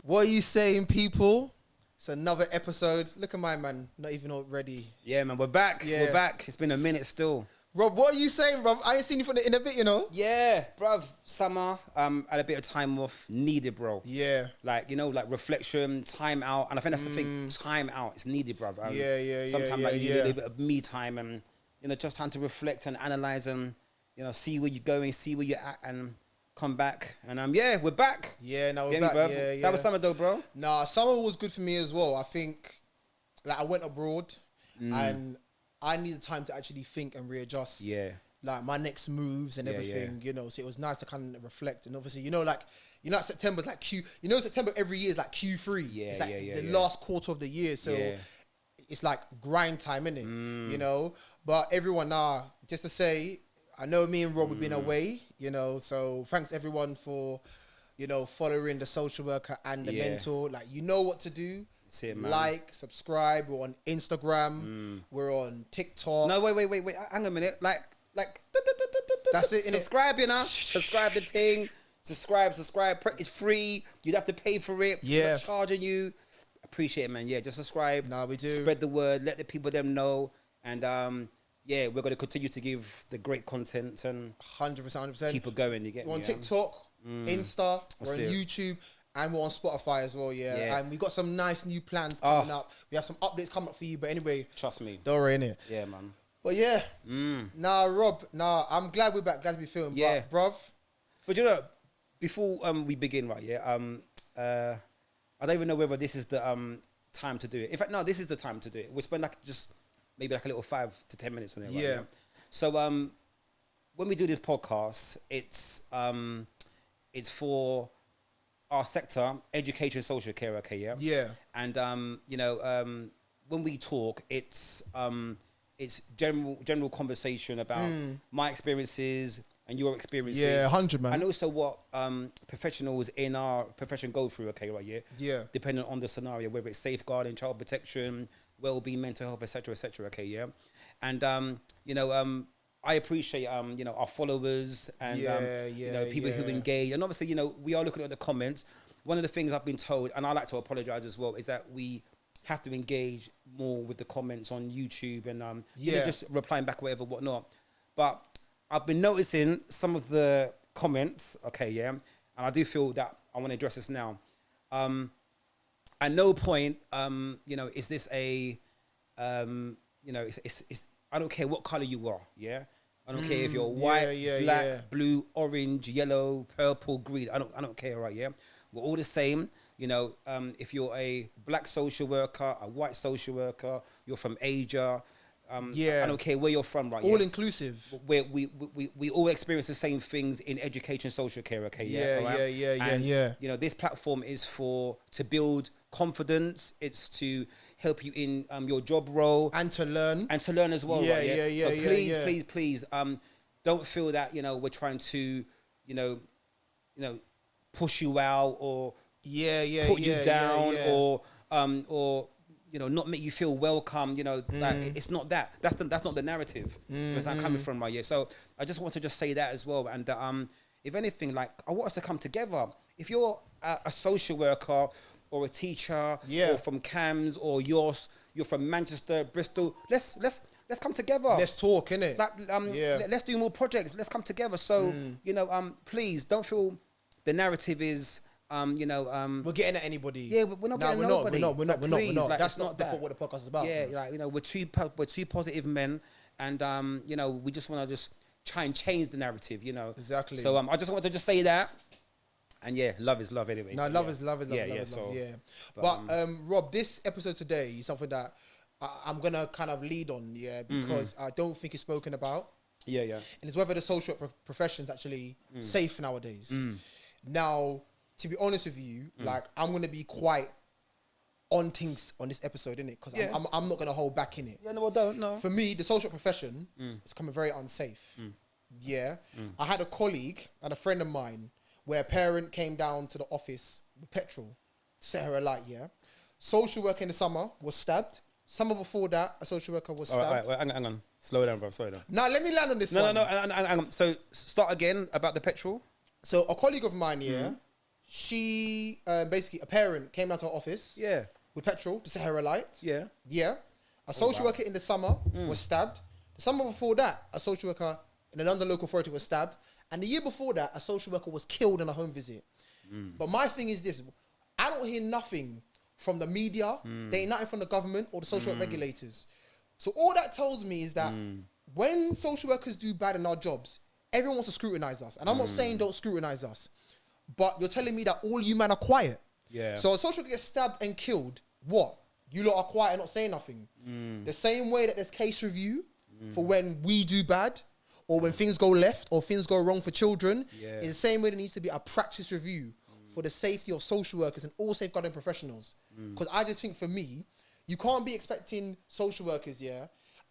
What are you saying, people? It's another episode. Look at my man, not even all ready. Yeah, man, we're back. Yeah. We're back. It's been a minute still. Rob, what are you saying, Rob? I ain't seen you in a bit, you know? Yeah, bruv. Summer, had a bit of time off. Needed, bro. Yeah. Like, you know, like reflection, time out. And I think that's the thing. Time out. It's needed, bruv. Sometimes like, you need a little bit of me time and, you know, just time to reflect and analyze and, you know, see where you're going, see where you're at and come back. And, yeah, we're back. Yeah, now we're Get back. me, bruv? Yeah, So how was summer, though, bro? Nah, summer was good for me as well. I think, like, I went abroad and I needed time to actually think and readjust. Yeah. Like my next moves and everything, you know. So it was nice to kind of reflect. And obviously, like September's like September every year is like Q3. Yeah, it's like the yeah. last quarter of the year. So it's like grind time, innit? You know. But everyone, just to say, I know me and Rob have been away, you know. So thanks everyone for, you know, following the social worker and the mentor. Like, you know what to do. It, man. Like, subscribe. We're on Instagram. We're on TikTok. No, wait. Hang a minute. Like. That's it. Subscribe, you know. Subscribe the thing. Subscribe. It's free. You'd have to pay for it. Yeah. Not charging you. Appreciate it, man. Yeah, just subscribe. Nah, we do. Spread the word. Let the people them know. And yeah, we're gonna continue to give the great content and 100%. keep it going. You get we're me? on TikTok, Insta, we're on it. YouTube, and we're on Spotify as well. Yeah. And we got some nice new plans coming up. We have some updates coming up for you. But anyway, Trust me. don't worry, innit? Yeah, man. But yeah, Rob, I'm glad we're back. Glad to be filming. Yeah. But, bruv. But you know, before we begin, right? Yeah. I don't even know whether this is the time to do it. In fact, no, this is the time to do it. We'll spend like just maybe like a little 5 to 10 minutes on it. Right? Yeah. So when we do this podcast, it's for our sector, education, social care. Okay, yeah. Yeah. And you know, when we talk, it's general conversation about my experiences and your experiences. Yeah, 100, man. And also what professionals in our profession go through, okay, right, yeah? Yeah. Depending on the scenario, whether it's safeguarding, child protection, well-being, mental health, etc., okay, yeah? And, you know, I appreciate, you know, our followers and, you know, people who engage. And obviously, you know, we are looking at the comments. One of the things I've been told, and I like to apologize as well, is that we have to engage more with the comments on YouTube and you know, just replying back, whatnot. But I've been noticing some of the comments, okay, yeah, and I do feel that I want to address this now. At no point, you know, is this a, you know, it's I don't care what color you are, yeah. I don't care if you're white, black, blue, orange, yellow, purple, green. I don't care, right? Yeah, we're all the same. You know, if you're a black social worker, a white social worker, you're from Asia. I don't care where you're from, right? All inclusive. Where we all experience the same things in education, social care. Okay, yeah. You know, this platform is to build confidence. It's to help you in your job role And to learn. as well. Yeah, right? yeah. So please, don't feel that, you know, we're trying to, you know, push you out or put you down or you know, not make you feel welcome. You know, like, it's not that. That's not the narrative. Where's that coming from, right? Yeah. So I just want to just say that as well. And if anything, like, I want us to come together. If you're a social worker or a teacher, or from CAMS or you're from Manchester, Bristol, let's come together. Let's talk, innit? Like, let's do more projects. Let's come together. So you know, please don't feel the narrative is. You know, we're getting at anybody. Yeah, we're not getting at nobody. We're not. Like, That's not what the podcast is about. Yeah, like, you know, we're two positive men, and you know, we just want to just try and change the narrative. You know, exactly. So I just wanted to just say that, and yeah, love is love anyway. No, love is love. But Rob, this episode today is something that I'm gonna kind of lead on, because I don't think it's spoken about. Yeah. And it's whether the social profession's actually safe nowadays. Now, to be honest with you, like, I'm going to be quite on things on this episode, innit? Because I'm not going to hold back in it. Yeah, no, don't, no. For me, the social profession is becoming very unsafe. Yeah. I had a colleague and a friend of mine where a parent came down to the office with petrol to set her alight, Social worker in the summer was stabbed. Summer before that, a social worker was stabbed. All right, hang on. Slow down, bro. Slow down. Now, let me land on this one. No. Hang on. So, start again about the petrol. So, a colleague of mine, she basically a parent came down to her office. Yeah. With petrol to set her alight. Yeah. Yeah. A social worker in the summer was stabbed. The summer before that, a social worker in a London local authority was stabbed. And the year before that, a social worker was killed in a home visit. But my thing is this. I don't hear nothing from the media. There ain't nothing from the government or the social work regulators. So all that tells me is that when social workers do bad in our jobs, everyone wants to scrutinize us. And I'm not saying don't scrutinize us. But you're telling me that all you men are quiet. Yeah. So a social worker gets stabbed and killed. What? You lot are quiet and not saying nothing. The same way that there's case review for when we do bad or when things go left or things go wrong for children, is the same way there needs to be a practice review for the safety of social workers and all safeguarding professionals. Because I just think for me, you can't be expecting social workers,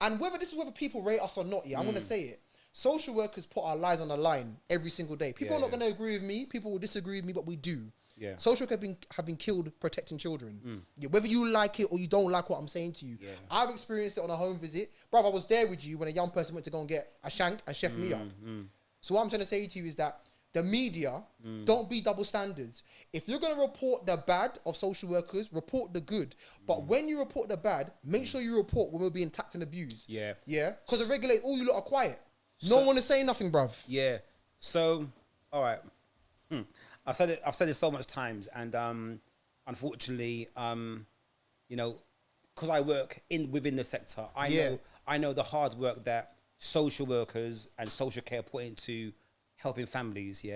and whether people rate us or not, I'm going to say it. Social workers put our lives on the line every single day. People are not going to agree with me. People will disagree with me, but we do. Yeah. Social workers have been killed protecting children. Whether you like it or you don't like what I'm saying to you. I've experienced it on a home visit. Bro, I was there with you when a young person went to go and get a shank and chef me up. So what I'm trying to say to you is that the media, don't be double standards. If you're going to report the bad of social workers, report the good. But when you report the bad, make sure you report when we're being attacked and abused. Yeah? Because the regulators, all you lot are quiet. No one is saying nothing, bruv. Yeah. So, all right. I've said it so much times, and unfortunately, you know, because I work within the sector, I know the hard work that social workers and social care put into helping families,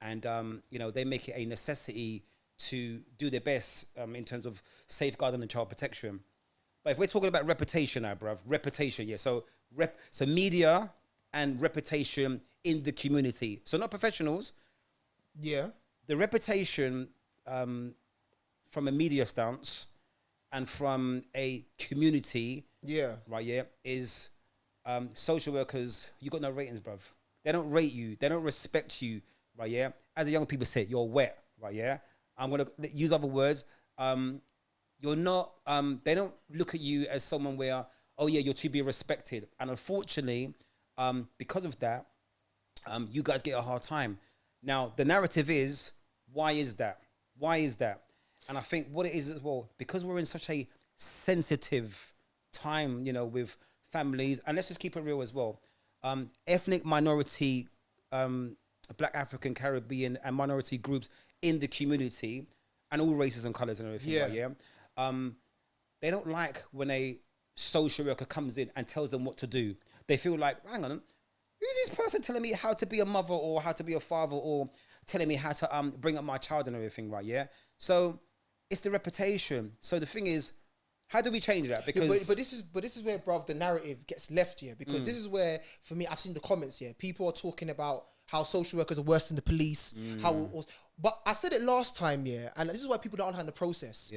and you know, they make it a necessity to do their best in terms of safeguarding and child protection. But if we're talking about reputation now, bruv, reputation, so media and reputation in the community, so not professionals. The reputation from a media stance and from a community, is social workers. You got no ratings, bruv. They don't rate you. They don't respect you, right? As the young people say, you're wet, right? I'm gonna use other words. You're not. They don't look at you as someone where, you're to be respected. And unfortunately, because of that, you guys get a hard time. Now, the narrative is, why is that? Why is that? And I think what it is as well, because we're in such a sensitive time, you know, with families, and let's just keep it real as well. Ethnic minority, Black, African, Caribbean, and minority groups in the community, and all races and colours and everything, they don't like when a social worker comes in and tells them what to do. They feel like, hang on, who's this person telling me how to be a mother or how to be a father or telling me how to bring up my child and everything, right? So it's the reputation. So the thing is, how do we change that? Because but this is where, bruv, the narrative gets left here. Because this is where, for me, I've seen the comments here. People are talking about how social workers are worse than the police. But I said it last time, and this is why people don't understand the process.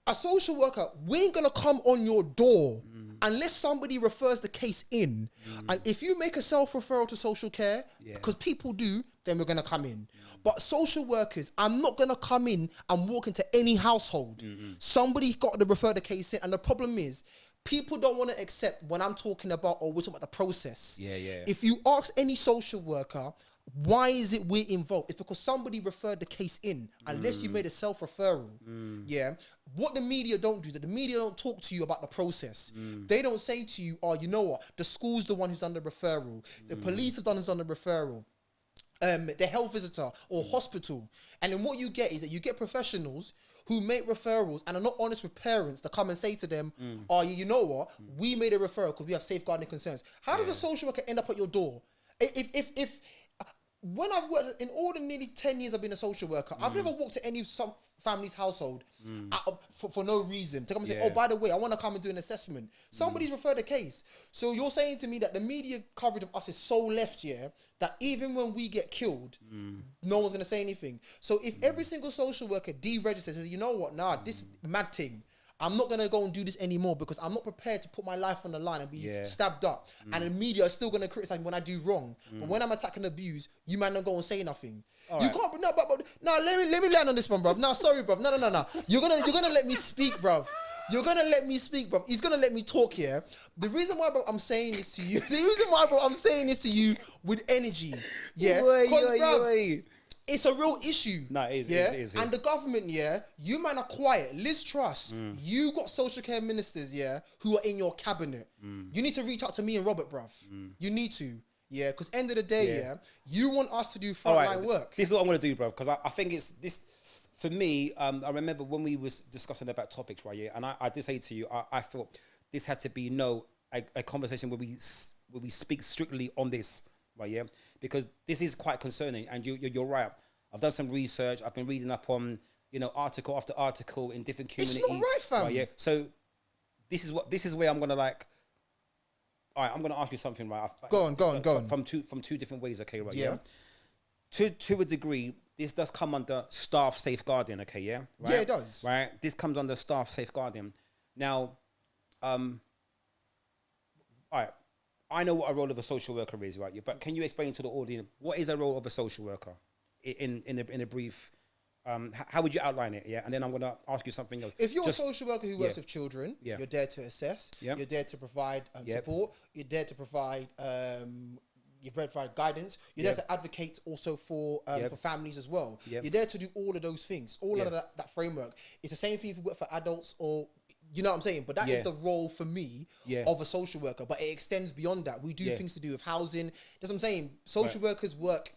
A social worker, we ain't gonna come on your door unless somebody refers the case in. And if you make a self-referral to social care, because people do, then we're gonna come in. But social workers, I'm not gonna come in and walk into any household. Somebody got to refer the case in. And the problem is, people don't want to accept when I'm talking about, we're talking about the process. If you ask any social worker, why is it we're involved? It's because somebody referred the case in, unless you made a self-referral. What the media don't do is that the media don't talk to you about the process. They don't say to you, you know what? The school's the one who's done the referral. The police have done the referral. The health visitor or hospital. And then what you get is that you get professionals who make referrals and are not honest with parents that come and say to them, you know what? We made a referral because we have safeguarding concerns. How does a social worker end up at your door? If when I've worked in all the nearly 10 years I've been a social worker, I've never walked to any some family's household for no reason to come and say, by the way, I want to come and do an assessment. Somebody's referred a case. So you're saying to me that the media coverage of us is so left that even when we get killed, no one's going to say anything. So if every single social worker deregisters, says, you know what, this mad thing, I'm not going to go and do this anymore because I'm not prepared to put my life on the line and be stabbed up. And the media is still going to criticize me when I do wrong. But when I'm attacking abuse, you man don't go and say nothing. All you can't, let me land on this one, bruv. No, sorry, bruv. No. You're gonna let me speak, bruv. You're going to let me speak, bruv. He's going to let me talk here. The reason why, bro, I'm saying this to you, with energy. It's a real issue. No, it is. Yeah? It is. And the government, yeah, you man are quiet. Liz Truss, you got social care ministers, yeah, who are in your cabinet. You need to reach out to me and Robert, bruv. You need to. Yeah, because end of the day, yeah, you want us to do frontline work. This is what I'm going to do, bro, because I think it's this, for me, I remember when we was discussing about topics, right, yeah, and I did say to you, I thought this had to be, a conversation where we speak strictly on this, right, yeah, because this is quite concerning, and you're right. I've done some research. I've been reading up on, article after article in different communities. It's not right, fam. Right, yeah, so this is where I'm going to all right, I'm going to ask you something, right? Go on. From two different ways, okay, right? Yeah. To a degree, this does come under staff safeguarding, okay, yeah? Right? Yeah, it does. Right? This comes under staff safeguarding. Now, all right, I know what a role of a social worker is, right? But can you explain to the audience, what is a role of a social worker in a brief? How would you outline it? Yeah, and then I'm gonna ask you something else. If you're a social worker who works with children, you're there to assess. You're there to provide support. You're there to provide guidance. You're there to advocate also for families as well. You're there to do all of those things. All of that framework. It's the same thing if you work for adults or. You know what I'm saying? But that is the role for me of a social worker. But it extends beyond that. We do things to do with housing. That's what I'm saying. Social workers work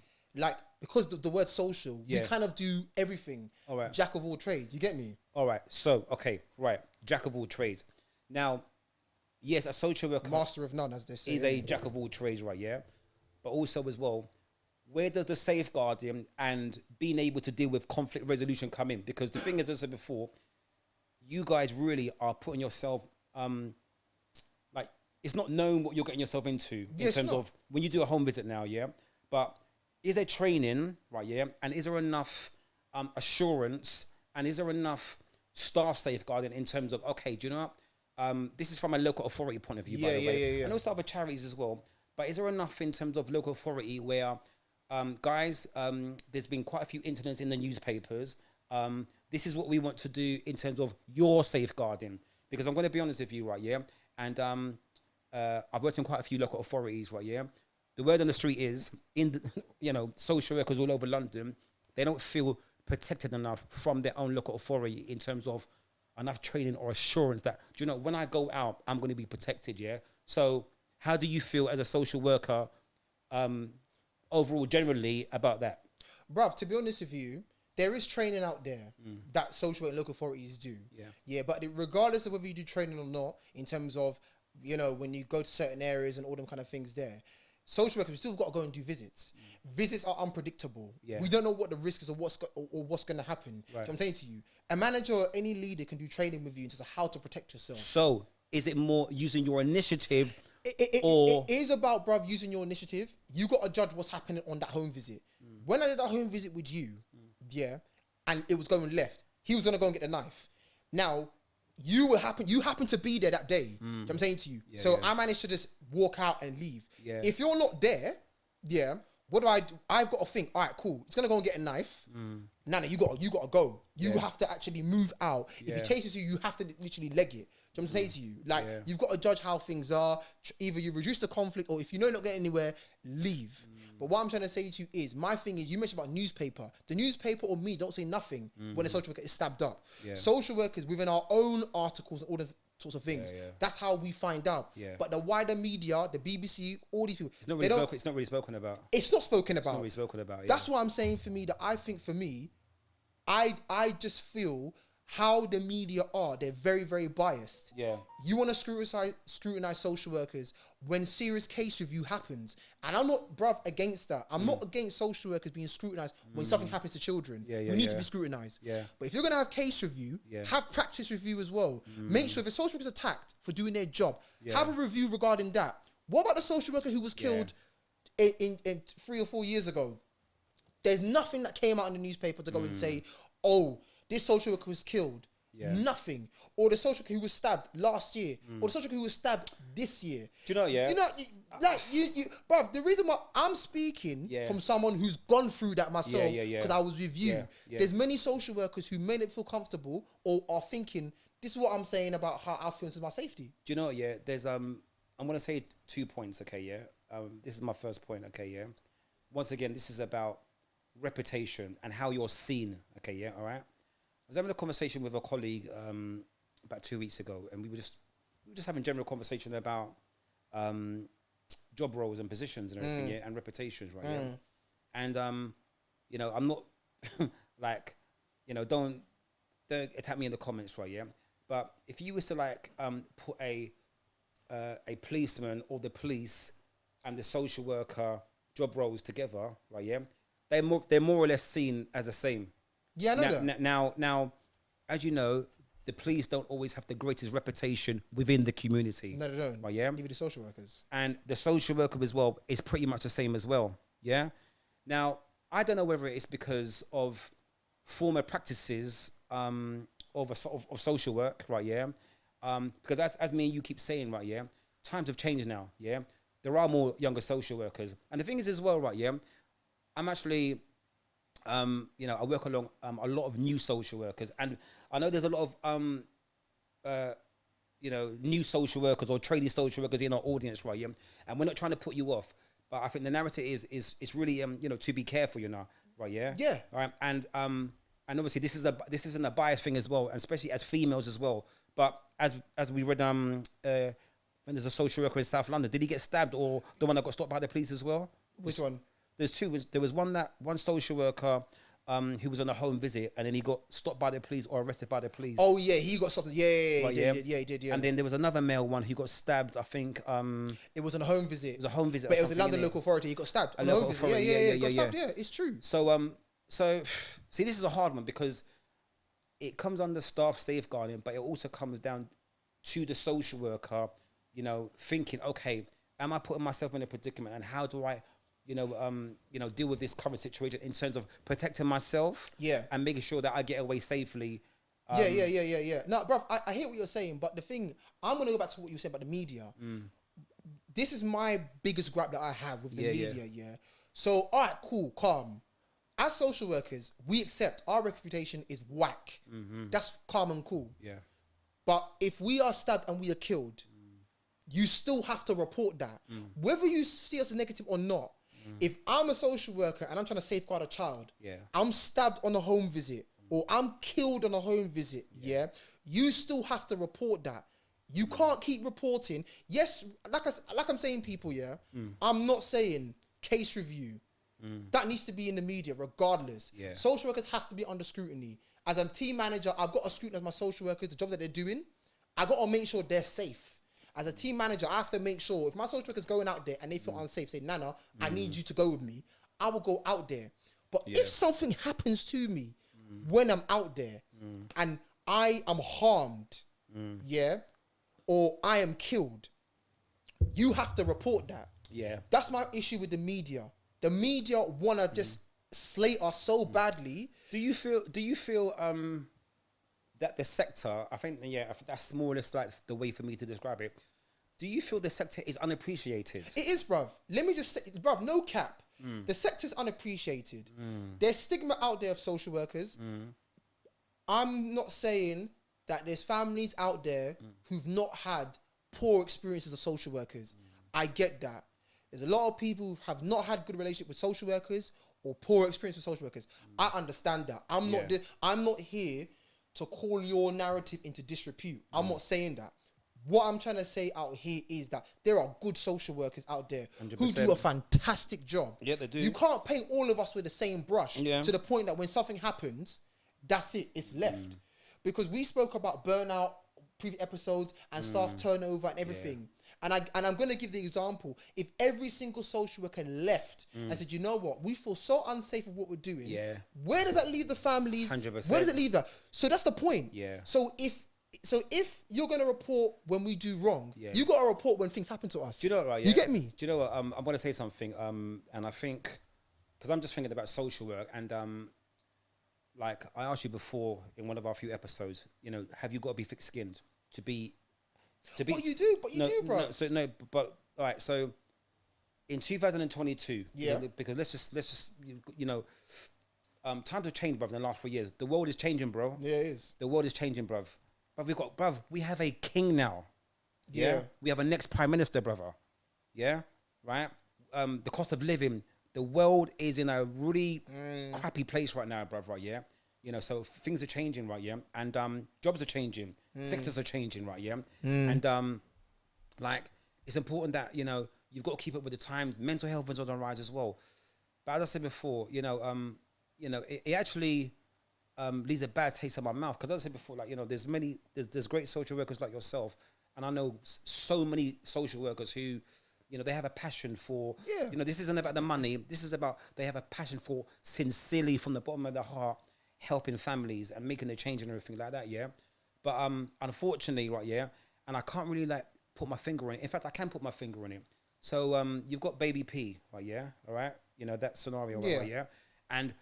because the word social, we kind of do everything. All right. Jack of all trades. You get me? All right. So, okay. Right. Jack of all trades. Now, yes, a social worker. Master of none, as they say. Is a jack of all trades, right? Yeah. But also as well, where does the safeguarding and being able to deal with conflict resolution come in? Because the thing is, as I said before, you guys really are putting yourself, it's not known what you're getting yourself into in terms of when you do a home visit now, yeah? But is there training, right, yeah? And is there enough assurance and is there enough staff safeguarding in terms of, okay, do you know what? This is from a local authority point of view, by the way. And also other charities as well. But is there enough in terms of local authority where, guys, there's been quite a few incidents in the newspapers. This is what we want to do in terms of your safeguarding. Because I'm going to be honest with you, right, yeah? And I've worked in quite a few local authorities, right, yeah? The word on the street is, social workers all over London, they don't feel protected enough from their own local authority in terms of enough training or assurance that, do you know, when I go out, I'm going to be protected, yeah? So how do you feel as a social worker overall, generally, about that? Bruv, to be honest with you, there is training out there that social work and local authorities do. Yeah, but regardless of whether you do training or not, in terms of, when you go to certain areas and all them kind of things there, social workers, we still got to go and do visits. Visits are unpredictable. We don't know what the risk is or what's going to happen. Right. So I'm saying to you, a manager or any leader can do training with you in terms of how to protect yourself. So is it more using your initiative? It is about, bruv, using your initiative. You got to judge what's happening on that home visit. When I did that home visit with you, and it was going left, he was going to go and get the knife. Now, you happen to be there that day. You know what I'm saying to you. I managed to just walk out and leave. If you're not there, what do I do? I've got to think, all right, cool. It's going to go and get a knife. Nana, you got to go. You have to actually move out. If he chases you, you have to literally leg it. Do you know what I'm saying to you? You've got to judge how things are. Either you reduce the conflict, or if you know you're not getting anywhere, leave. But what I'm trying to say to you is, my thing is, you mentioned about newspaper. The newspaper or me don't say nothing when a social worker is stabbed up. Social workers within our own articles and all the sorts of things. That's how we find out. But the wider media, the BBC, all these people, it's not really spoken about. It's not spoken about. It's not really spoken about. That's what I'm saying for me. That I think for me, I just feel how the media are. They're very, very biased. You want to scrutinize social workers when serious case review happens. And I'm not, bruv, against that. I'm not against social workers being scrutinized when something happens to children. We need to be scrutinized. But if you're going to have case review, have practice review as well. Make sure if a social worker is attacked for doing their job, have a review regarding that. What about the social worker who was killed in 3 or 4 years ago? There's nothing that came out in the newspaper to go and say, oh, this social worker was killed. Nothing. Or the social worker who was stabbed last year. Or the social worker who was stabbed this year. Do you know, You know, bruv, the reason why I'm speaking from someone who's gone through that myself, because I was with you. There's many social workers who may not feel comfortable or are thinking, this is what I'm saying about how I feel into my safety. Do you know, there's, I'm going to say 2 points, okay, this is my first point, okay, Once again, this is about reputation and how you're seen. Okay, yeah, all right. I was having a conversation with a colleague about 2 weeks ago, and we were just having general conversation about job roles and positions and everything, yeah, and reputations, right? Yeah. And you know, I'm not like, you know, don't attack me in the comments, right? Yeah. But if you was to like put a policeman or the police and the social worker job roles together, right? Yeah, they're more or less seen as the same. Yeah, I know that. Now, as you know, the police don't always have the greatest reputation within the community. No, they don't. Right, yeah? Even the social workers. And the social worker as well is pretty much the same as well, yeah? Now, I don't know whether it's because of former practices of social work, right, yeah? Because as me and you keep saying, right, yeah? Times have changed now, yeah? There are more younger social workers. And the thing is as well, right, yeah? I'm actually... you know, I work along a lot of new social workers, and I know there's a lot of, you know, new social workers or trainee social workers in our audience, right? Yeah, and we're not trying to put you off, but I think the narrative is really, you know, to be careful, you know, right? Yeah, yeah, all right, and obviously this isn't a bias thing as well, and especially as females as well. But as we read, when there's a social worker in South London, did he get stabbed, or the one that got stopped by the police as well? Which one? There's two. There was one social worker who was on a home visit, and then he got stopped by the police or arrested by the police. Oh yeah, he got stopped. Yeah, Right, he did. And then there was another male one who got stabbed. I think it was on a home visit. it was a home visit, But or it was a something, London innit? local authority. He got stabbed. A On local home visit. authority, Yeah, yeah, got yeah. stabbed. Yeah, it's true. So see, this is a hard one because it comes under staff safeguarding, but it also comes down to the social worker, you know, thinking, okay, am I putting myself in a predicament, and how do I, you know, deal with this current situation in terms of protecting myself, Yeah, and making sure that I get away safely. Yeah. No, bro, I hear what you're saying, but the thing, I'm gonna go back to what you said about the media. This is my biggest gripe that I have with the media. Yeah. So, all right, cool, calm. As social workers, we accept our reputation is whack. That's calm and cool. Yeah. But if we are stabbed and we are killed, you still have to report that. Whether you see us as negative or not, if I'm a social worker and I'm trying to safeguard a child, I'm stabbed on a home visit or I'm killed on a home visit, you still have to report that. You can't keep reporting. Yes, like I'm saying, people, I'm not saying case review. That needs to be in the media regardless. Social workers have to be under scrutiny. As a team manager, I've got to scrutinize my social workers, the job that they're doing. I got to make sure they're safe. As a team manager, I have to make sure if my social worker's going out there and they feel unsafe, say, Nana, I need you to go with me. I will go out there. But if something happens to me when I'm out there and I am harmed, or I am killed, you have to report that. That's my issue with the media. The media wanna just slate us so badly. Do you feel that the sector, I think that's more or less like the way for me to describe it. Do you feel the sector is unappreciated? It is, bruv. Let me just say, bruv, no cap. The sector's unappreciated. There's stigma out there of social workers. I'm not saying that there's families out there who've not had poor experiences of social workers. I get that. There's a lot of people who have not had good relationship with social workers or poor experience with social workers. I understand that. I'm not here to call your narrative into disrepute. I'm not saying that. What I'm trying to say out here is that there are good social workers out there 100%. Who do a fantastic job. Yeah, they do. You can't paint all of us with the same brush to the point that when something happens, that's it, it's left. Because we spoke about burnout previous episodes and staff turnover and everything. And I'm going to give the example. If every single social worker left and said, you know what, we feel so unsafe with what we're doing. Where does that leave the families? 100%. Where does it leave that? So that's the point. So if you're going to report when we do wrong, you got to report when things happen to us. Do you know what, right? You get me? Do you know what? I'm going to say something. And I think, because I'm just thinking about social work and like I asked you before in one of our few episodes, you know, have you got to be thick-skinned to be? But you do, bro. But all right. So in 2022, because let's just you know, times have changed, bruv. In the last 4 years, the world is changing, bro. Yeah, it is. The world is changing, bruv. But we have a king now. Yeah. We have a next prime minister, brother. Yeah, right. The cost of living, the world is in a really crappy place right now, bruv, right, yeah? You know, so things are changing, right, yeah? And jobs are changing, sectors are changing, right, yeah? And like, it's important that, you know, you've got to keep up with the times. Mental health is on the rise as well. But as I said before, it actually leaves a bad taste in my mouth. Because as I said before, like, you know, there's great social workers like yourself. And I know so many social workers who, you know, they have a passion for, you know, this isn't about the money. This is about, they have a passion for sincerely from the bottom of their heart, helping families and making a change and everything like that, yeah? But unfortunately, right, yeah, and I can't really like put my finger on it. In fact, I can put my finger on it. So you've got baby P, right, yeah, all right? You know, that scenario, right, yeah? And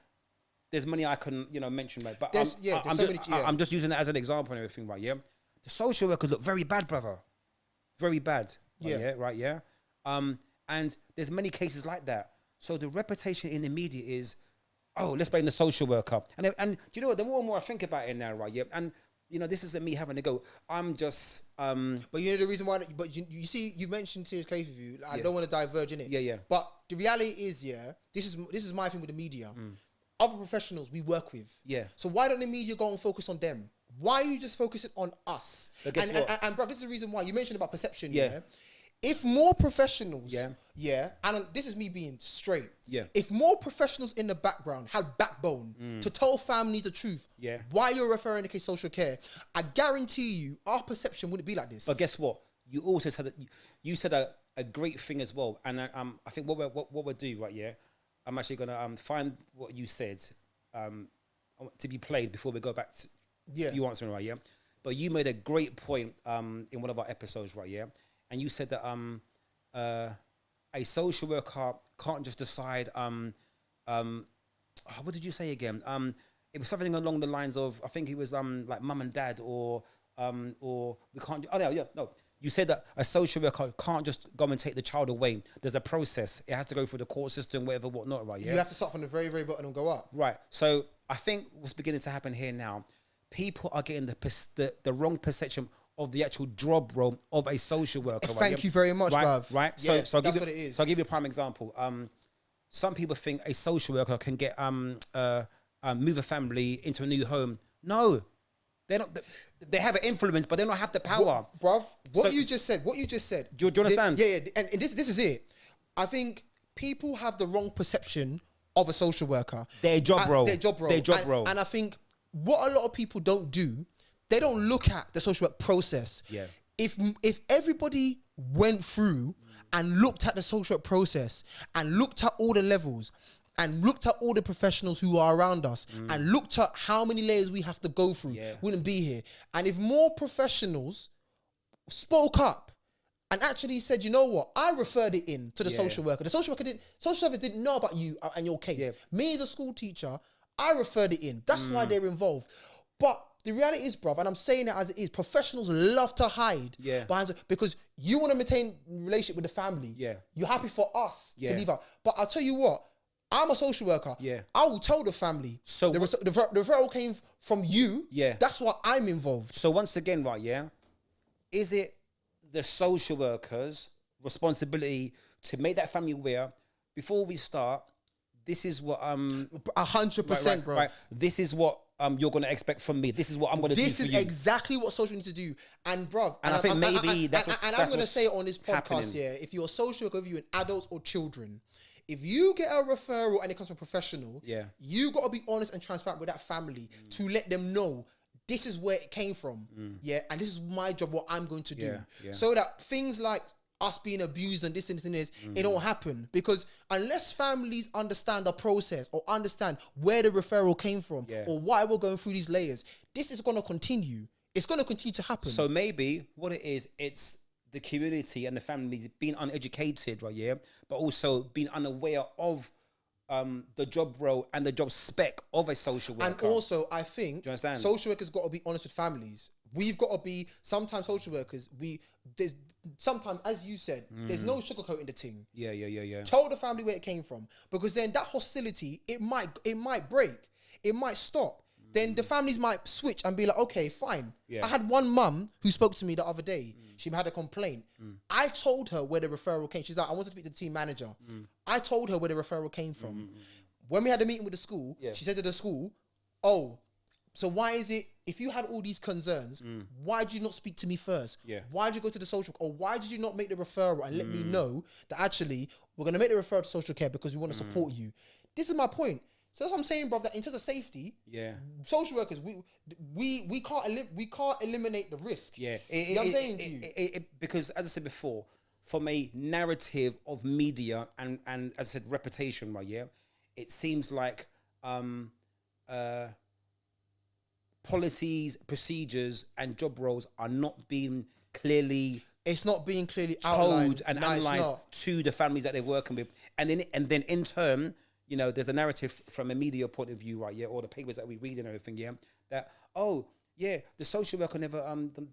there's many I can, you know, mention, right? But I'm just using that as an example and everything, right, yeah? The social workers look very bad, brother. Very bad, right, yeah? And there's many cases like that. So the reputation in the media is, oh, let's blame the social worker. And do you know what? The more and more I think about it now, right? Yeah. And you know, this isn't me having to go. I'm just. But you know the reason why. But you see, you mentioned serious case review. I don't want to diverge in it. Yeah. But the reality is, this is my thing with the media. Other professionals we work with. Yeah. So why don't the media go and focus on them? Why are you just focusing on us? And bro, this is the reason why you mentioned about perception. Yeah. If more professionals, and this is me being straight. Yeah. If more professionals in the background had backbone to tell families the truth, why you're referring to case social care, I guarantee you our perception wouldn't be like this. But guess what? You also said that you said a great thing as well, and I think what we'll do, right? Yeah, I'm actually gonna find what you said to be played before we go back to you answering, right? Yeah. But you made a great point in one of our episodes, right? Yeah. And you said that a social worker can't just decide. What did you say again? It was something along the lines of, I think it was like mum and dad, or we can't do. Oh no. You said that a social worker can't just go and take the child away. There's a process. It has to go through the court system, whatever, whatnot, right? Yeah. You have to start from the very, very bottom and go up. Right. So I think what's beginning to happen here now, people are getting the wrong perception of the actual job role of a social worker. Thank you very much, bruv. Right. So that's what it is. So I'll give you a prime example. Some people think a social worker can get move a family into a new home. No, they're not. They have an influence, but they don't have the power, bruv. What you just said. Do you understand? Yeah. And this is it. I think people have the wrong perception of a social worker. Their job role. And I think what a lot of people don't do, they don't look at the social work process. Yeah. If everybody went through and looked at the social work process and looked at all the levels and looked at all the professionals who are around us and looked at how many layers we have to go through, wouldn't be here. And if more professionals spoke up and actually said, you know what, I referred it in to the social worker. The social worker didn't know about you and your case. Yeah. Me as a school teacher, I referred it in. That's why they're involved. But the reality is, bruv, and I'm saying it as it is, professionals love to hide behind, because you want to maintain relationship with the family. Yeah. You're happy for us to leave out. But I'll tell you what, I'm a social worker. Yeah. I will tell the family. So the referral came from you. Yeah. That's why I'm involved. So once again, right, is it the social worker's responsibility to make that family aware? Before we start, this is what 100%, bro. Right. This is what you're gonna expect from me. This is what I'm gonna do for you. This is exactly what social need to do. And bruv, and I think maybe that's I'm gonna say it on this podcast here. If you're a social worker, whether you're adults or children, if you get a referral and it comes from a professional, you gotta be honest and transparent with that family to let them know this is where it came from. And this is my job, what I'm going to do. So that things like us being abused and this and this and this, it don't happen. Because unless families understand the process or understand where the referral came from or why we're going through these layers, this is going to continue. It's going to continue to happen. So maybe what it is, it's the community and the families being uneducated, right? Yeah. But also being unaware of the job role and the job spec of a social worker. And also, I think do you understand? Social workers got to be honest with families. We've got to be, sometimes social workers, there's sometimes, as you said, there's no sugarcoating the thing. Yeah. Tell the family where it came from, because then that hostility, it might break, it might stop. then the families might switch and be like, okay, fine. Yeah. I had one mum who spoke to me the other day. She had a complaint. I told her where the referral came. She's like, I want to speak to the team manager. I told her where the referral came from. When we had a meeting with the school, she said to the school, oh, so why is it, if you had all these concerns, why did you not speak to me first? Yeah. Why did you go to the social, or why did you not make the referral and let me know that actually we're going to make the referral to social care because we want to support you? This is my point. So that's what I'm saying, bro, that in terms of safety, social workers, we can't eliminate the risk. Yeah. You know what I'm saying to you? Because as I said before, from a narrative of media and as I said, reputation, right, it seems like policies, procedures, and job roles are not being clearly. It's not being clearly told outlined and analysed to the families that they're working with, and then in turn, you know, there's a narrative from a media point of view, right? Or the papers that we read and everything, that the social worker never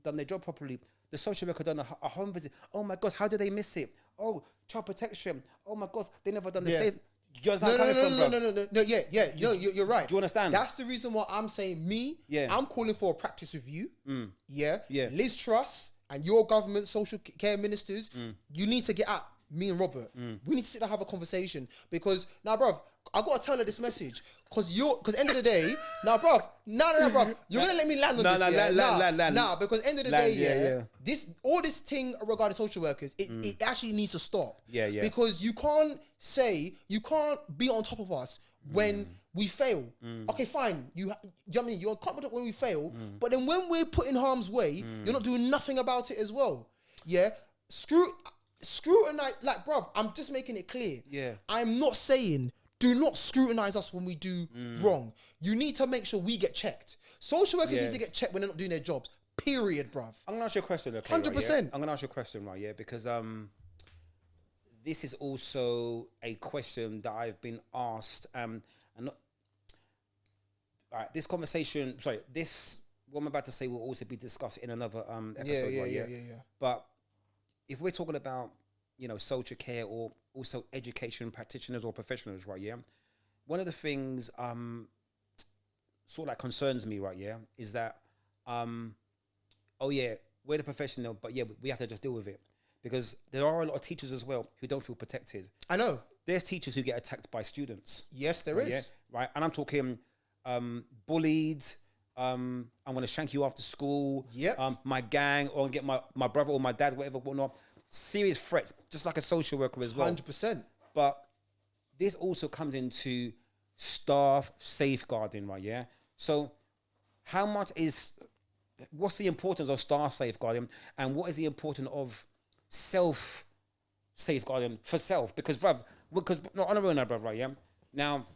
done their job properly. The social worker done a home visit. Oh my God, how did they miss it? Oh, child protection. Oh my God, they never done the safe. Do you understand No, you're right. Do you understand? That's the reason why I'm saying I'm calling for a practice review. Yeah. Liz Truss and your government social care ministers, you need to get out. Me and Robert, we need to sit down and have a conversation because now, bruv, I gotta tell her this message because end of the day, now, bruv, you're gonna let me land on this, because end of the day, all this thing regarding social workers, it actually needs to stop, because you can't be on top of us when we fail. Okay, fine, you know what I mean? You're confident when we fail, but then when we're put in harm's way, you're not doing nothing about it as well. Scrutinize, like, bruv, I'm just making it clear. I'm not saying do not scrutinize us when we do wrong. You need to make sure we get checked. Social workers need to get checked when they're not doing their jobs. Period, bruv. I'm gonna ask you a question, okay? 100%. Right, I'm gonna ask you a question, right? Because this is also a question that I've been asked. And not, all right, this what I'm about to say will also be discussed in another episode, But if we're talking about, you know, social care or also education practitioners or professionals, right, one of the things sort of like concerns me, right, is that, we're the professional, but we have to just deal with it. Because there are a lot of teachers as well who don't feel protected. I know. There's teachers who get attacked by students. Yes, there is. Right, and I'm talking bullied, I'm going to shank you after school. My gang, or get my brother or my dad, whatnot. Serious threats, just like a social worker as well. 100%. But this also comes into staff safeguarding, right? So what's the importance of staff safeguarding, and what is the importance of self safeguarding for self? Because on a real note, bruv, right? Now,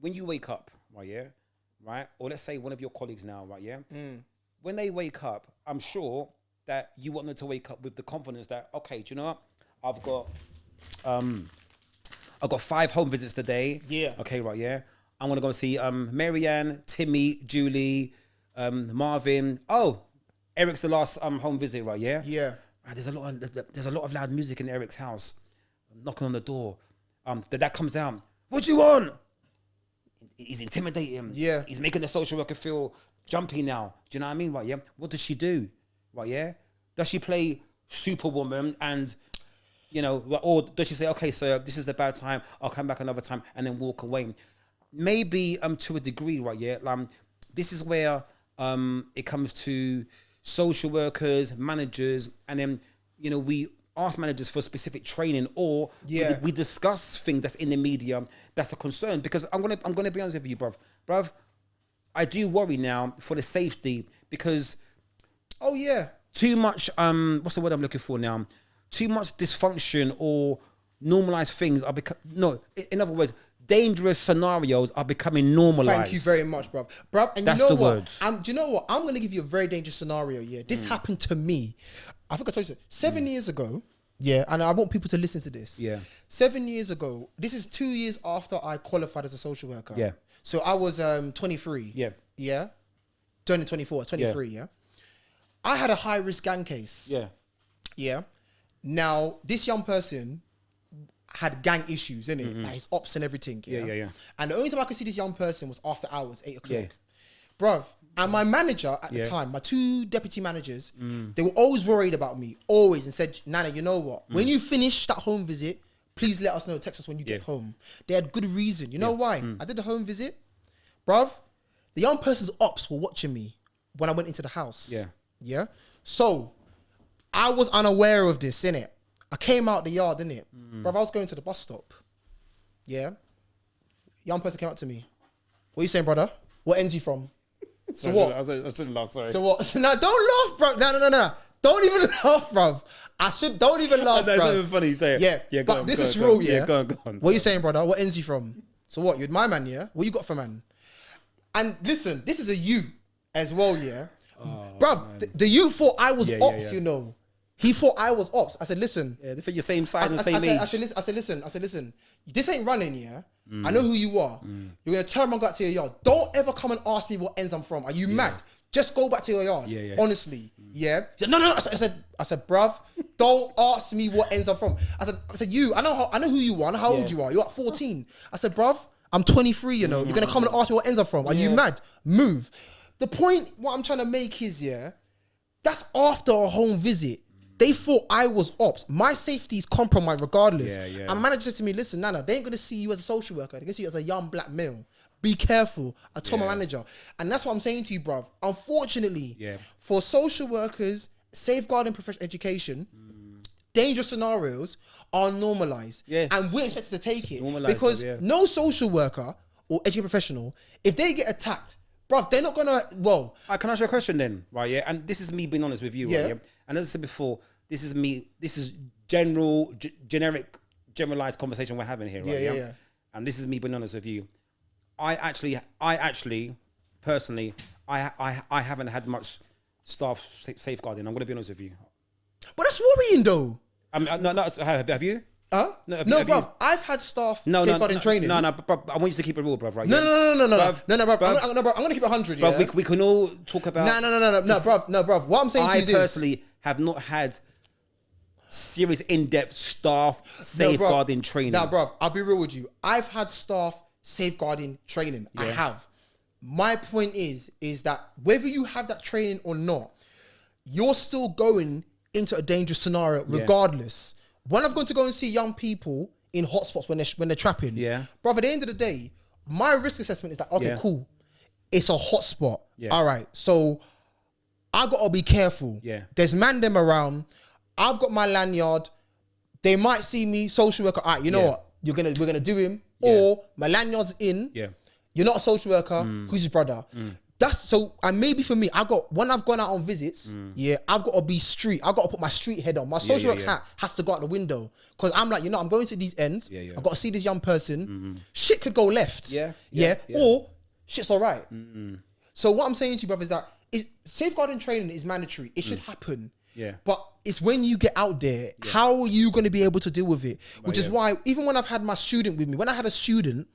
when you wake up, right? Or let's say one of your colleagues now, right? When they wake up, I'm sure that you want them to wake up with the confidence that, okay, do you know what? I've got 5 home visits today. Okay, right, I'm gonna go see Marianne, Timmy, Julie, Marvin. Oh, Eric's the last home visit, right? Right, there's a lot of loud music in Eric's house. I'm knocking on the door. The dad comes out. What do you want? He's intimidating. He's making the social worker feel jumpy now. Do you know what I mean? Right, What does she do? Right, Does she play Superwoman and, you know, or does she say, okay, so this is a bad time, I'll come back another time, and then walk away? Maybe to a degree, right, this is where it comes to social workers, managers, and then, you know, we ask managers for specific training, or we discuss things that's in the media that's a concern. Because I'm gonna be honest with you, bruv, I do worry now for the safety, because too much what's the word I'm looking for now? Too much dysfunction or normalized things are in other words, dangerous scenarios are becoming normalized. Thank you very much, bruv. And that's you know the what? words. Do you know what? I'm going to give you a very dangerous scenario. This happened to me. I think I told you 7 years ago. And I want people to listen to this. 7 years ago. This is 2 years after I qualified as a social worker. So I was 23. Turning 24, 23. I had a high risk gang case. Now, this young person, had gang issues, innit? Like his ops and everything. Yeah. And the only time I could see this young person was after hours, 8 o'clock. Yeah. Bruv. And my manager at the time, my 2 deputy managers, they were always worried about me, always, and said, Nana, you know what? When you finish that home visit, please let us know, text us when you get home. They had good reason. You know why? I did the home visit. Bruv, the young person's ops were watching me when I went into the house. Yeah. So, I was unaware of this, innit? I came out the yard, innit? Bruv, I was going to the bus stop. Yeah. Young person came up to me. What are you saying, brother? What ends you from? So what? I shouldn't laugh, sorry. So what? No, don't laugh, bro. No. Don't even laugh, bruv. Don't even laugh, That's bruv. not even funny, say it. Yeah, go but on, this go is on, real, go on. yeah? Go on. What are you saying, brother? What ends you from? So what? You're my man, yeah? What you got for man? And listen, this is a you as well, yeah? Bruv, the you thought I was ops, you know. He thought I was ops. I said, listen. Yeah, they think you're same size and same age. I said, listen. This ain't running, yeah? I know who you are. You're going to turn around, go back to your yard. Don't ever come and ask me what ends I'm from. Are you mad? Just go back to your yard. Honestly. Yeah. No. I said, bruv, don't ask me what ends I'm from. I said, you, I know who you are. I know how old you are. You're at 14. I said, bruv, I'm 23, you know. You're going to come and ask me what ends I'm from. Are you mad? Move. The point, what I'm trying to make is, that's after a home visit. They thought I was ops. My safety is compromised regardless. And my manager said to me, listen, Nana, they ain't going to see you as a social worker. They're going to see you as a young black male. Be careful. I told my manager. And that's what I'm saying to you, bruv. Unfortunately, for social workers, safeguarding professional education, dangerous scenarios are normalized. And we're expected to take it. Because no social worker or education professional, if they get attacked, bruv, they're not going to, well... Can I ask you a question then? Right, yeah? And this is me being honest with you, right, yeah? And as I said before, this is generalized conversation we're having here, right? Yeah. And this is me being honest with you. I actually, personally, I haven't had much staff safeguarding. I'm going to be honest with you. But that's worrying though. No, have you? Huh? No, bruv. I've had staff safeguarding training. No, bro, I want you to keep it real, bruv, right? No, bruv. I'm going to keep it 100, yeah? Bruv, we can all talk about... No, bruv. What I'm saying to you is... I personally have not had serious, in-depth staff safeguarding training. No, bruv, I'll be real with you. I've had staff safeguarding training. I have. My point is that whether you have that training or not, you're still going into a dangerous scenario regardless. When I've gone to go and see young people in hotspots when they're trapping, bruv, at the end of the day, my risk assessment is like, okay, cool. It's a hotspot. All right, so I gotta be careful. There's man them around. I've got my lanyard. They might see me, social worker. All right, you know what? We're gonna do him. Or my lanyard's in. You're not a social worker. Who's his brother? That's so. And maybe for me, when I've gone out on visits. I've got to be street. I've got to put my street head on. My social work hat has to go out the window because I'm like, I'm going to these ends. I've got to see this young person. Shit could go left. Or shit's all right. So what I'm saying to you, brother, is that safeguarding training is mandatory. It should happen. But it's when you get out there, how are you going to be able to deal with it? Which is why, even when I've had my student with me, when I had a student,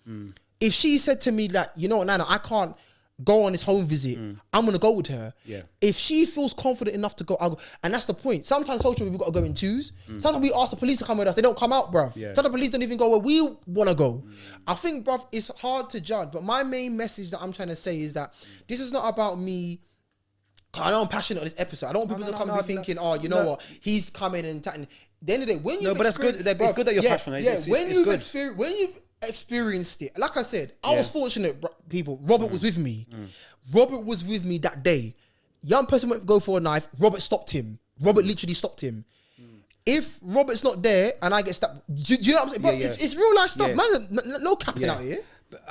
if she said to me that, you know what, Nana, I can't go on this home visit, I'm going to go with her. If she feels confident enough to go, I'll go. And that's the point. Sometimes social we've got to go in twos. Sometimes we ask the police to come with us. They don't come out, bruv. Sometimes the police don't even go where we want to go. I think, bruv, it's hard to judge. But my main message that I'm trying to say is that this is not about me. I know I'm passionate on this episode. I don't want people to come and be thinking, you know what, he's coming and attacking. At the end of the day, when you but that's good. It's good that you're passionate. When you've experienced it, like I said, I was fortunate. People, Robert was with me. Robert was with me that day. Young person went to go for a knife. Robert stopped him. Robert literally stopped him. If Robert's not there and I get stabbed, do you know what I'm saying? Bro, it's real life stuff, man. No capping out here. But,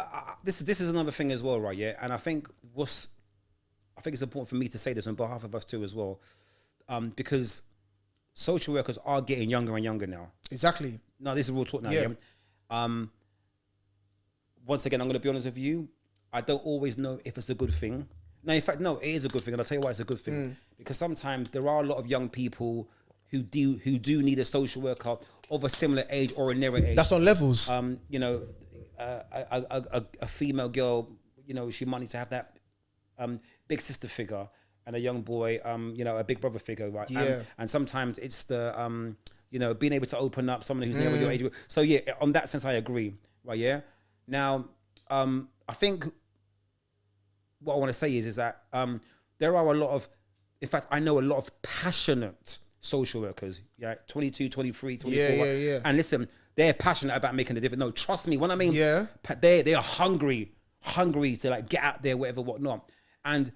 this is another thing as well, right? Yeah, and I think it's important for me to say this on behalf of us too as well, because social workers are getting younger and younger now. Exactly. No, this is real talk now. Once again, I'm going to be honest with you. I don't always know if it's a good thing. No, in fact, no, it is a good thing, and I'll tell you why it's a good thing. Because sometimes there are a lot of young people who do need a social worker of a similar age or a nearer age. That's on levels. You know, a female girl, you know, she might need to have that big sister figure, and a young boy, you know, a big brother figure, right? And sometimes it's the you know, being able to open up someone who's never your age. So yeah, on that sense, I agree. Right? Yeah. Now, I think what I want to say is that there are a lot of, in fact, I know a lot of passionate social workers. Yeah, 22, 23, 24. Yeah. And listen, they're passionate about making a difference. No, trust me. When I mean, they are hungry to like get out there, whatever, whatnot. And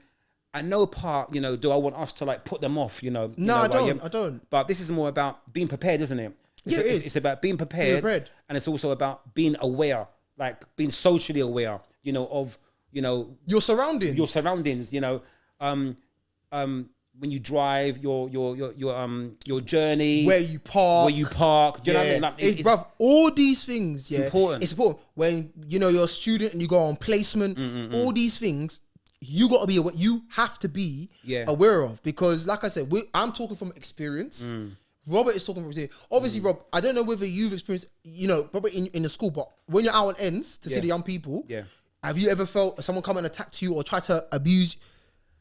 at no part, you know, do I want us to like put them off, you know. No, I don't. But this is more about being prepared, isn't it? It's about being prepared. And it's also about being aware, like being socially aware, you know, of, you know, your surroundings, you know, when you drive, your journey, where you park. Do you know what I mean? Like, bruv, all these things, it's important. It's important. When, you know, you're a student and you go on placement, all these things, you got to be aware. You have to be aware of, because, like I said, I'm talking from experience. Robert is talking from experience. Obviously, Rob, I don't know whether you've experienced, you know, probably in the school, but when you're out on ends to see the young people, have you ever felt someone come and attack you or try to abuse?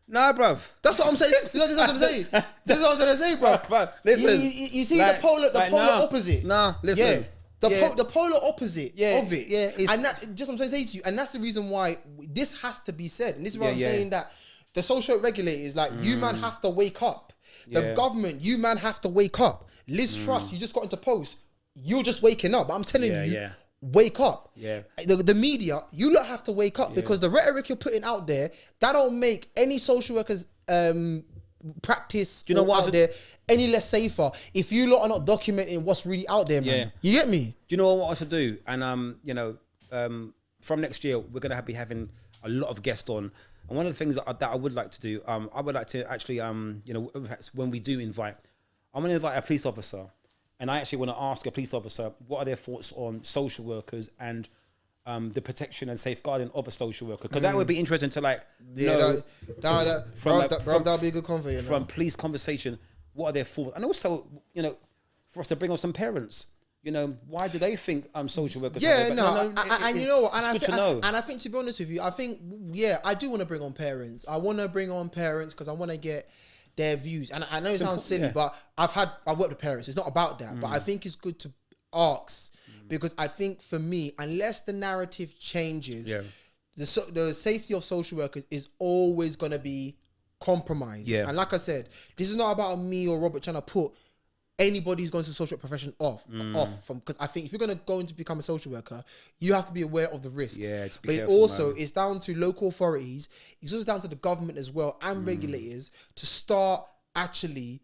Nah, bruv. That's what I'm saying. This is what I'm going to say. Bruv. Listen. You see the polar opposite. Nah, listen. Yeah. The polar opposite of it. Yeah. And that, just what I'm saying to you, and that's the reason why this has to be said. And this is why I'm saying that the social regulators, like, you man have to wake up. The government, you man have to wake up. Liz Truss, you just got into post. You're just waking up. I'm telling you, wake up. Yeah. The media, you lot have to wake up, because the rhetoric you're putting out there, that don't make any social workers practice, do you know what out there any less safer if you lot are not documenting what's really out there, man. You get me? Do you know what I want to do? And you know, from next year we're gonna be having a lot of guests on. And one of the things that I would like to do, I would like to actually, you know, when we do invite, I'm going to invite a police officer, and I actually want to ask a police officer what are their thoughts on social workers and the protection and safeguarding of a social worker, because that would be interesting to like know that'd be a good conversation from police conversation. What are their thoughts, and also, you know, for us to bring on some parents. You know, why do they think social workers? And you know what? And I think, to be honest with you, I think, I do want to bring on parents. I want to bring on parents because I want to get their views. And I know it sounds silly, but I've worked with parents. It's not about that, but I think it's good to ask, because I think, for me, unless the narrative changes, the safety of social workers is always going to be compromised. And like I said, this is not about me or Robert trying to put anybody who's going to the social work profession off from, because I think if you're going to go into become a social worker, you have to be aware of the risks. But careful, also, it's down to local authorities. It's also down to the government as well, and regulators, to start actually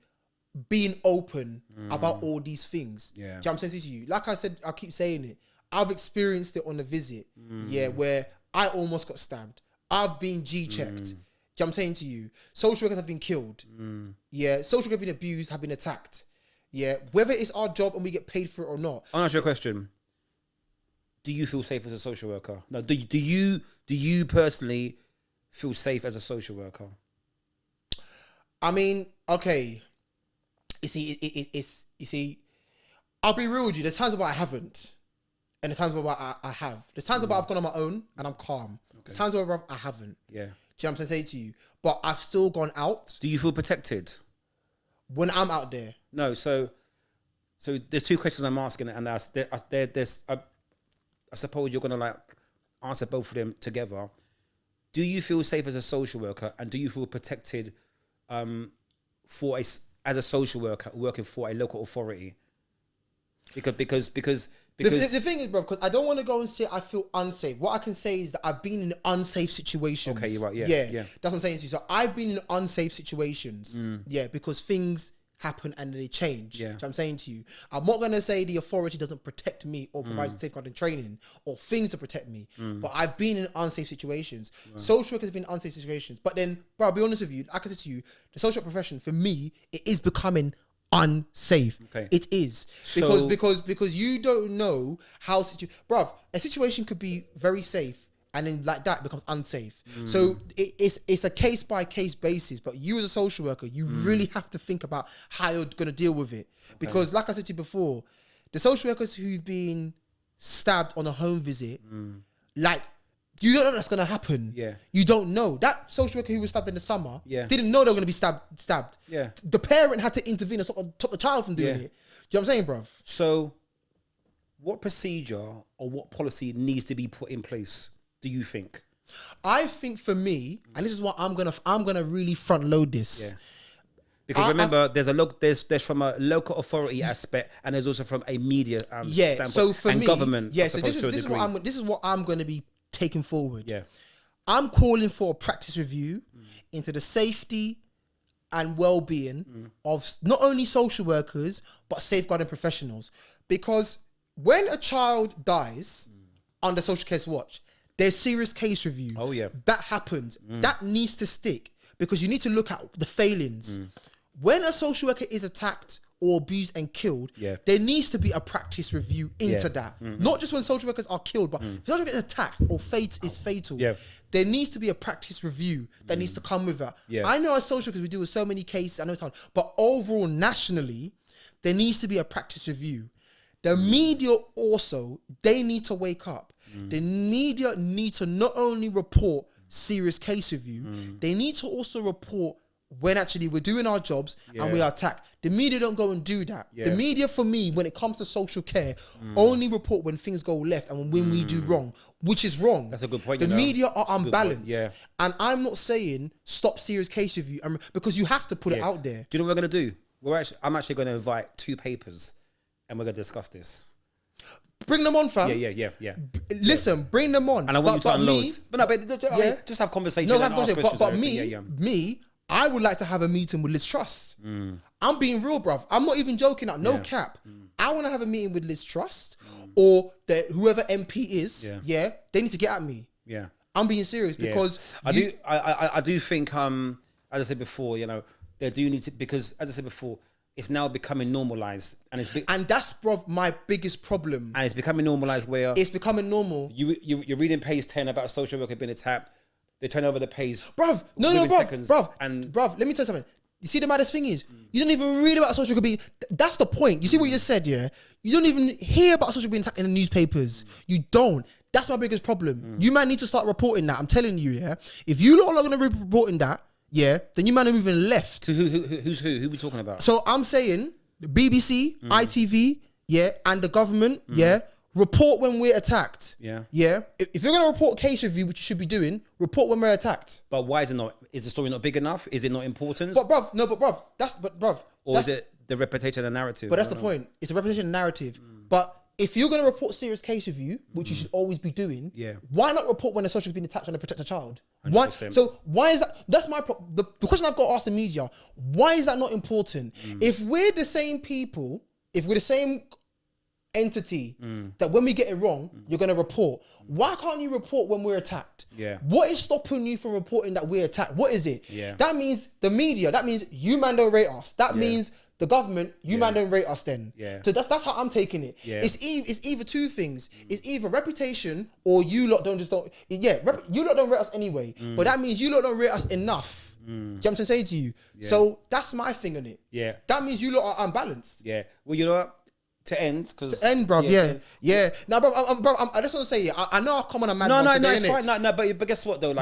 being open about all these things. Do you know what I'm saying to you? Like I said, I keep saying it. I've experienced it on a visit, where I almost got stabbed. I've been G-checked. Do you know what I'm saying to you? Social workers have been killed. Social workers have been abused, have been attacked. Whether it's our job and we get paid for it or not. I'll ask you a question. Do you feel safe as a social worker? No, do you personally feel safe as a social worker? I mean, okay. You see, I'll be real with you. There's times where I haven't, and there's times where I have. There's times where I've gone on my own and I'm calm. There's times where I haven't. Do you know what I'm saying to you? But I've still gone out. Do you feel protected when I'm out there? No, so there's two questions I'm asking, and I suppose you're gonna like answer both of them together. Do you feel safe as a social worker, and do you feel protected as a social worker working for a local authority? Because the thing is, bro, because I don't want to go and say I feel unsafe. What I can say is that I've been in unsafe situations. Okay, you're right. Yeah. That's what I'm saying to you. So I've been in unsafe situations. Because things happen and they change. So I'm saying to you, I'm not going to say the authority doesn't protect me or provide safeguarding training or things to protect me, but I've been in unsafe situations. Social workers have been in unsafe situations. But then, bro, I'll be honest with you, like I said to you, the social work profession, for me, it is becoming unsafe. It is. Because you don't know how, bruv, a situation could be very safe, and then like that becomes unsafe. So it's a case by case basis. But you as a social worker, you really have to think about how you're going to deal with it. Because like I said to you before, the social workers who've been stabbed on a home visit, like You don't know that's gonna happen. Yeah. You don't know. That social worker who was stabbed in the summer didn't know they were gonna be stabbed. Yeah. The parent had to intervene and stop the child from doing it. Do you know what I'm saying, bruv? So, what procedure or what policy needs to be put in place, do you think? I think for me, and this is what I'm gonna really front load this. Yeah. Because remember, there's from a local authority aspect, and there's also from a media standpoint, so for me, government. So this is what I'm going to be taking forward. Yeah, I'm calling for a practice review into the safety and well-being of not only social workers but safeguarding professionals, because when a child dies under social case watch, there's serious case review. Oh yeah, that happens. That needs to stick, because you need to look at the failings. When a social worker is attacked or abused and killed, there needs to be a practice review into that. Not just when social workers are killed, but if social worker is attacked or is fatal, there needs to be a practice review that needs to come with that. I know as social workers we deal with so many cases, I know it's hard, but overall nationally, there needs to be a practice review. The media also, they need to wake up. The media need to not only report serious case review, they need to also report when actually we're doing our jobs and we are attacked. The media don't go and do that. The media, for me, when it comes to social care, only report when things go left and when we do wrong, which is wrong. That's a good point. The media are unbalanced. And I'm not saying stop serious case review, because you have to put it out there. Do you know what we're going to do? I'm actually going to invite 2 papers and we're going to discuss this. Bring them on, fam. Yeah. Listen, bring them on. And I want you to unload. Just have conversation. No, have conversation. But me, I would like to have a meeting with Liz Truss. I'm being real, bruv. I'm not even joking. No cap. I want to have a meeting with Liz Truss or whoever MP is. They need to get at me. I'm being serious because I do think as I said before, they do need to, because as I said before, it's now becoming normalized, and that's my biggest problem. And it's becoming normalized where it's becoming normal. You're reading page 10 about a social worker being attacked. They turn over the page, bruv. Bruv. Let me tell you something. You see, the maddest thing is you don't even read about social worker being. That's the point. You see what you just said, yeah? You don't even hear about social worker being attacked in the newspapers. You don't. That's my biggest problem. You might need to start reporting that. I'm telling you, yeah. If you lot are not going to be reporting that, then you might have even left. So who's who? Who we talking about? So I'm saying the BBC, ITV, and the government, report when we're attacked. Yeah. If you're gonna report case review, which you should be doing, report when we're attacked. But why is it not? Is the story not big enough? Is it not important? But bruv, or is it the reputation and narrative? But that's the point. It's a reputation and narrative. But if you're going to report serious case review, which you should always be doing, why not report when a social has been attacked and to protect a child? 100%. So why is that? That's my the question I've got to ask the media. Why is that not important? If we're the same people, if we're the same entity, that when we get it wrong, you're going to report. Why can't you report when we're attacked? What is stopping you from reporting that we're attacked? What is it? That means the media. That means you man don't rate us. That means the government, you man don't rate us then. So that's how I'm taking it. It's either two things. It's either reputation or you lot don't. You lot don't rate us anyway. But that means you lot don't rate us enough. Do you know what I'm saying to you? So that's my thing on it. That means you lot are unbalanced. Well, you know what? To end, bruv. Now, bruv, I just want to say, I know I've come on a mad one today, it's fine. No, but guess what though?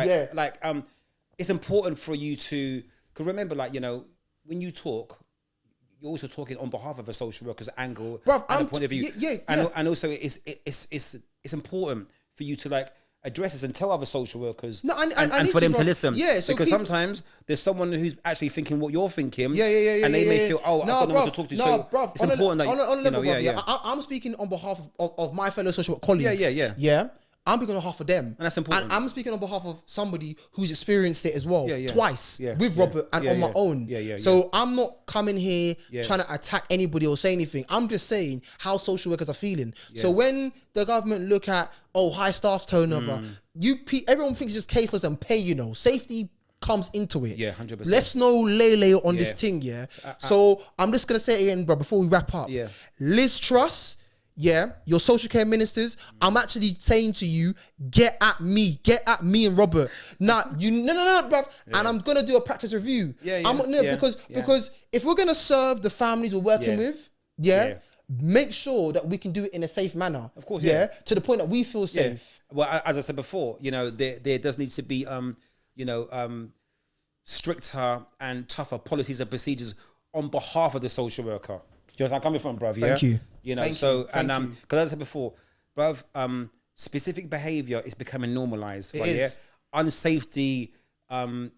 It's important for you to, because remember, when you talk, you're also talking on behalf of a social worker's angle, bruv, and a point of view. And also it's important for you to address this and tell other social workers, and for them to listen. Because sometimes there's someone who's actually thinking what you're thinking, and they may feel, I've got no one to talk to. So it's important that I'm speaking on behalf of my fellow social work colleagues. I'm speaking on behalf of them. And that's important. And I'm speaking on behalf of somebody who's experienced it as well, twice, with Robert and on my own. So I'm not coming here trying to attack anybody or say anything. I'm just saying how social workers are feeling. So when the government look at, high staff turnover, everyone thinks it's just caseless and pay, safety comes into it. 100%. Let's no lay on this thing, So I'm just going to say it again, bro, before we wrap up. Liz Truss, your social care ministers, I'm actually saying to you, get at me and Robert. Now, no, bruv. And I'm gonna do a practice review. Because if we're gonna serve the families we're working with, make sure that we can do it in a safe manner. Of course, yeah. To the point that we feel safe. Well, as I said before, you know, there does need to be, you know, stricter and tougher policies and procedures on behalf of the social worker. Do you know where I'm coming from, bruv? Thank you. You know, Thank so you. Thank you. because as I said before, bruv, specific behavior is becoming normalized. It right? is. Yeah, unsafety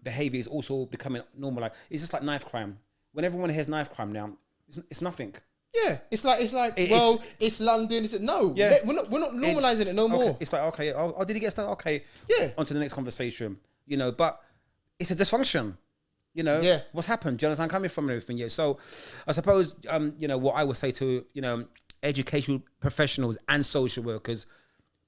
behavior is also becoming normalized. It's just like knife crime. When everyone hears knife crime now, it's nothing. Yeah, it's like it's London. No, Yeah. we're not normalizing it no more. Okay. It's like, okay, oh, did he get started? Okay, Yeah. On to the next conversation. You know, but it's a dysfunction. You know, Yeah. What's happened? Do you understand? Coming from and everything. Yeah. So, I suppose, you know, what I would say to, you know, educational professionals and social workers,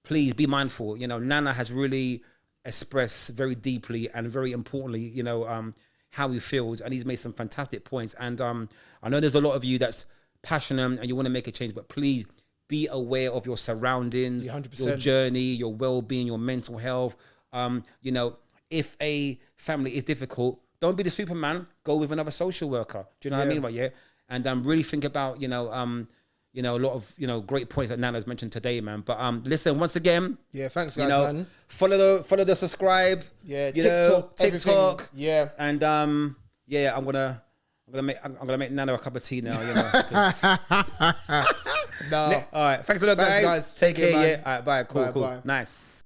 please be mindful. You know, Nana has really expressed very deeply and very importantly, you know, how he feels, and he's made some fantastic points. And I know there's a lot of you that's passionate and you want to make a change, but please be aware of your surroundings, 100%. your journey, your well-being, your mental health. You know, if a family is difficult, don't be the Superman. Go with another social worker. Do you know what I mean? But yeah, and really think about you know a lot of great points that Nana's mentioned today, man. But listen, once again, thanks, guys, man. Follow the subscribe. Yeah, TikTok. Yeah, and I'm gonna make Nana a cup of tea now. You know. No. All right. Thanks a lot, guys. Take care, man. Yeah. All right. Bye. Cool. Bye. Nice.